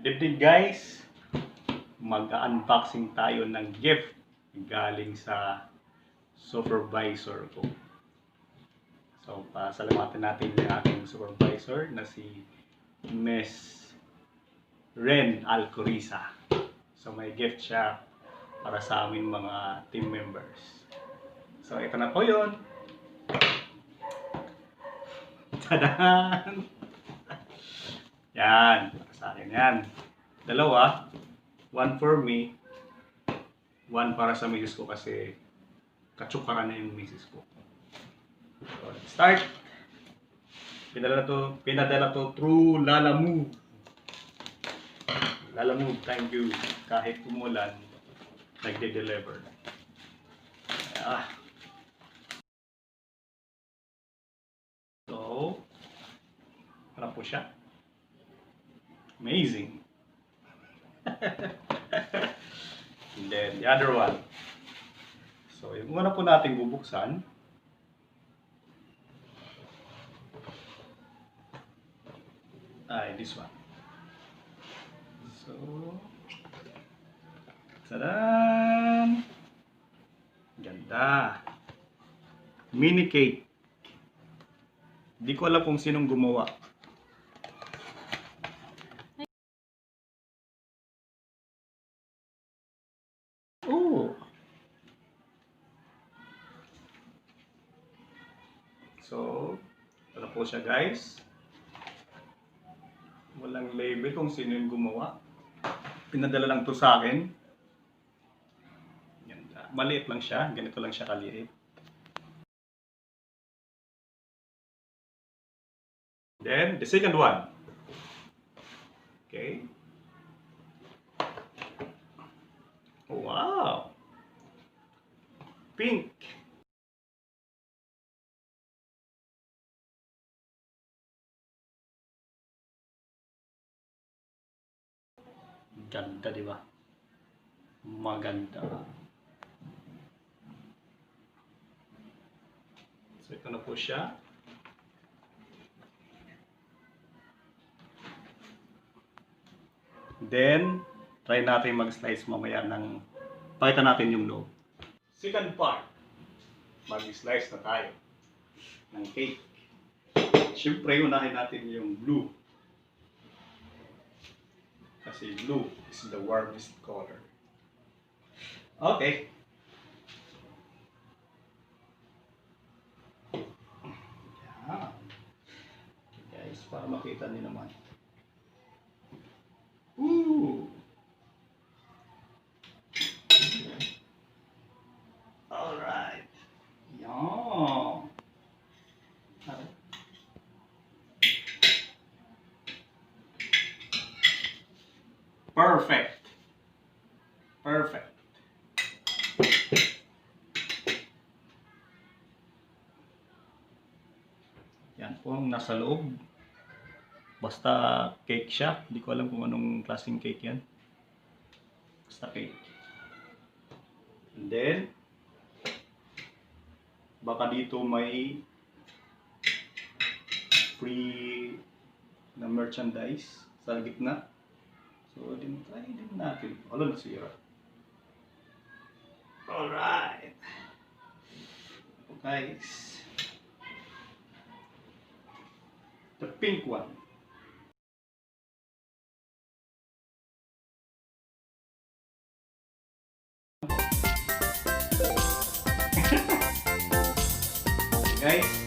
Good evening guys! Mag-unboxing tayo ng gift galing sa supervisor ko. So, pasalamatan natin yung aking supervisor na si Miss Ren Alcoriza. So, may gift siya para sa aming mga team members. So, ito na po yun. Tadaan! Yan, para sa akin yan. Dalawa, one for me, one para sa misis ko kasi katsukaran na yung misis ko. So, let's start. Pinadala to through Lalamove. Lalamove, thank you. Kahit umulan, nagde-deliver. So, ano po siya? Amazing. And then the other one. So, yung una po natin bubuksan. This one. So, tadaan! Ganda. Mini cake. Di ko alam kung sinong gumawa. Oh. So, ito po siya guys. Walang label kung sino yung gumawa. Pinadala lang to sa akin. Ganda. Maliit lang siya. Ganito lang siya kaliit. Then, the second one. Okay. Wow! Pink! Ganda, di ba? Maganda. So, ito na po siya. Then, try natin mag-slice mamaya ng pakita natin yung loob. Second part, mag-slice na tayo ng cake. Siyempre, unahin natin yung blue. Kasi blue is the warmest color. Okay. Yan. Okay guys, para makita niyo naman. Ooh! Alright. Yan. Perfect. Perfect. Yan po ang nasa loob. Basta cake siya. Hindi ko alam kung anong klaseng cake yan. Basta cake. And then, baka dito may free na merchandise sa gitna. So, try din natin. Wala, nasira. Alright. Guys. The pink one. Guys.